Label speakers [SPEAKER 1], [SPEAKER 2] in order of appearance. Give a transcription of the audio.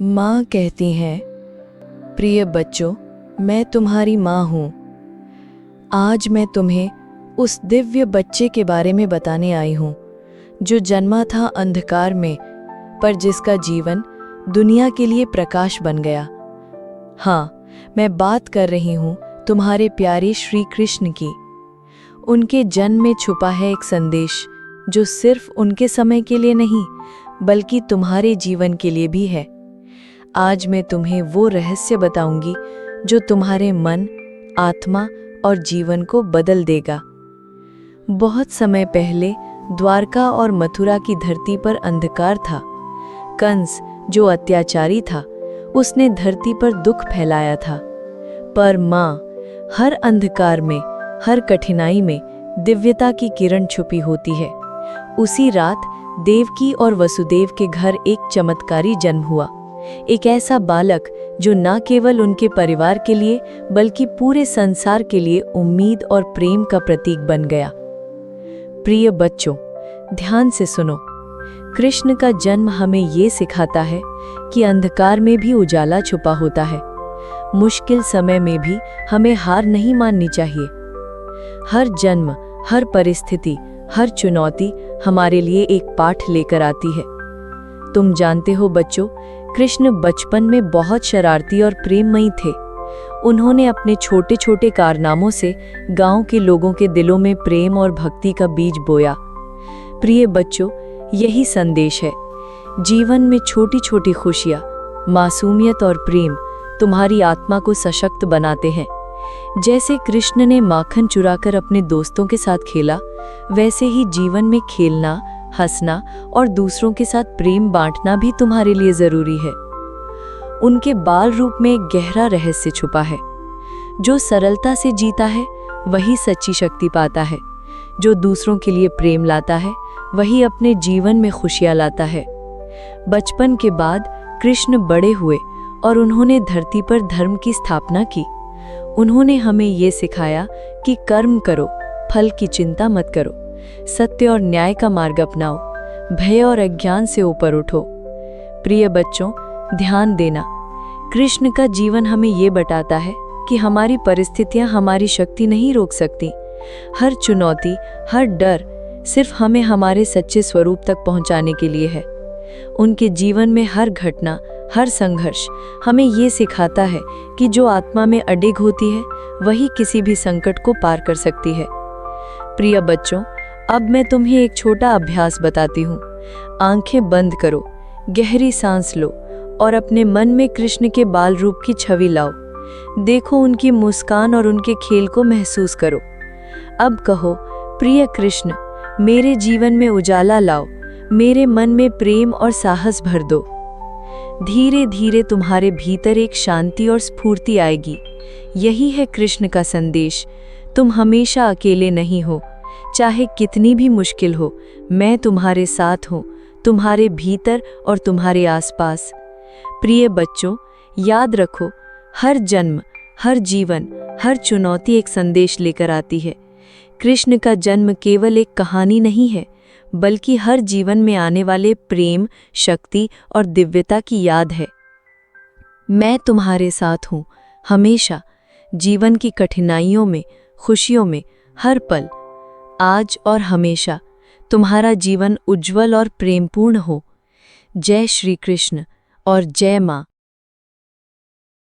[SPEAKER 1] माँ कहती हैं, प्रिय बच्चों, मैं तुम्हारी माँ हूँ। आज मैं तुम्हें उस दिव्य बच्चे के बारे में बताने आई हूँ जो जन्मा था अंधकार में, पर जिसका जीवन दुनिया के लिए प्रकाश बन गया। हाँ, मैं बात कर रही हूँ तुम्हारे प्यारे श्री कृष्ण की। उनके जन्म में छुपा है एक संदेश जो सिर्फ उनके समय के लिए नहीं, बल्कि तुम्हारे जीवन के लिए भी है। आज मैं तुम्हें वो रहस्य बताऊंगी जो तुम्हारे मन, आत्मा और जीवन को बदल देगा। बहुत समय पहले द्वारका और मथुरा की धरती पर अंधकार था। कंस, जो अत्याचारी था, उसने धरती पर दुख फैलाया था। पर माँ, हर अंधकार में, हर कठिनाई में दिव्यता की किरण छुपी होती है। उसी रात देवकी और वसुदेव के घर एक चमत्कारी जन्म हुआ। एक ऐसा बालक जो न केवल उनके परिवार के लिए बल्कि पूरे संसार के लिए उम्मीद और प्रेम का प्रतीक बन गया। प्रिय बच्चों, ध्यान से सुनो। कृष्ण का जन्म हमें ये सिखाता है कि अंधकार में भी उजाला छुपा होता है। मुश्किल समय में भी हमें हार नहीं माननी चाहिए। हर जन्म, हर परिस्थिति, हर चुनौती हमारे लिए एक पाठ लेकर आती है। तुम जानते हो बच्चों, कृष्ण बचपन में बहुत शरारती और प्रेममयी थे। उन्होंने अपने छोटे छोटे कारनामों से गांव के लोगों के दिलों में प्रेम और भक्ति का बीज बोया। प्रिय बच्चों, यही संदेश है। जीवन में छोटी छोटी खुशियां, मासूमियत और प्रेम तुम्हारी आत्मा को सशक्त बनाते हैं। जैसे कृष्ण ने माखन चुराकर अपने दोस्तों के साथ खेला, वैसे ही जीवन में खेलना, हंसना और दूसरों के साथ प्रेम बांटना भी तुम्हारे लिए जरूरी है। उनके बाल रूप में एक गहरा रहस्य छुपा है। जो सरलता से जीता है वही सच्ची शक्ति पाता है। जो दूसरों के लिए प्रेम लाता है वही अपने जीवन में खुशियां लाता है। बचपन के बाद कृष्ण बड़े हुए और उन्होंने धरती पर धर्म की स्थापना की। उन्होंने हमें ये सिखाया कि कर्म करो, फल की चिंता मत करो, सत्य और न्याय का मार्ग अपनाओ, भय और अज्ञान से ऊपर उठो। प्रिय बच्चों, ध्यान देना। कृष्ण का जीवन हमें ये बताता है कि हमारी परिस्थितियां हमारी शक्ति नहीं रोक सकती। हर चुनौती, हर डर सिर्फ हमें हमारे सच्चे स्वरूप तक पहुंचाने के लिए है। उनके जीवन में हर घटना, हर संघर्ष हमें ये सिखाता है कि जो आत्मा में अडिग होती है वही किसी भी संकट को पार कर सकती है। प्रिय बच्चों, अब मैं तुम्हें एक छोटा अभ्यास बताती हूँ। आंखें बंद करो, गहरी सांस लो और अपने मन में कृष्ण के बाल रूप की छवि लाओ। देखो उनकी मुस्कान और उनके खेल को महसूस करो। अब कहो, प्रिय कृष्ण, मेरे जीवन में उजाला लाओ, मेरे मन में प्रेम और साहस भर दो। धीरे धीरे तुम्हारे भीतर एक शांति और स्फूर्ति आएगी। यही है कृष्ण का संदेश। तुम हमेशा अकेले नहीं हो। चाहे कितनी भी मुश्किल हो, मैं तुम्हारे साथ हूँ, तुम्हारे भीतर और तुम्हारे आसपास। प्रिय बच्चों, याद रखो, हर जन्म, हर जीवन, हर चुनौती एक संदेश लेकर आती है। कृष्ण का जन्म केवल एक कहानी नहीं है, बल्कि हर जीवन में आने वाले प्रेम, शक्ति और दिव्यता की याद है। मैं तुम्हारे साथ हूँ, हमेशा, जीवन की कठिनाइयों में, खुशियों में, हर पल। आज और हमेशा तुम्हारा जीवन उज्जवल और प्रेमपूर्ण हो। जय श्री कृष्ण और जय माँ।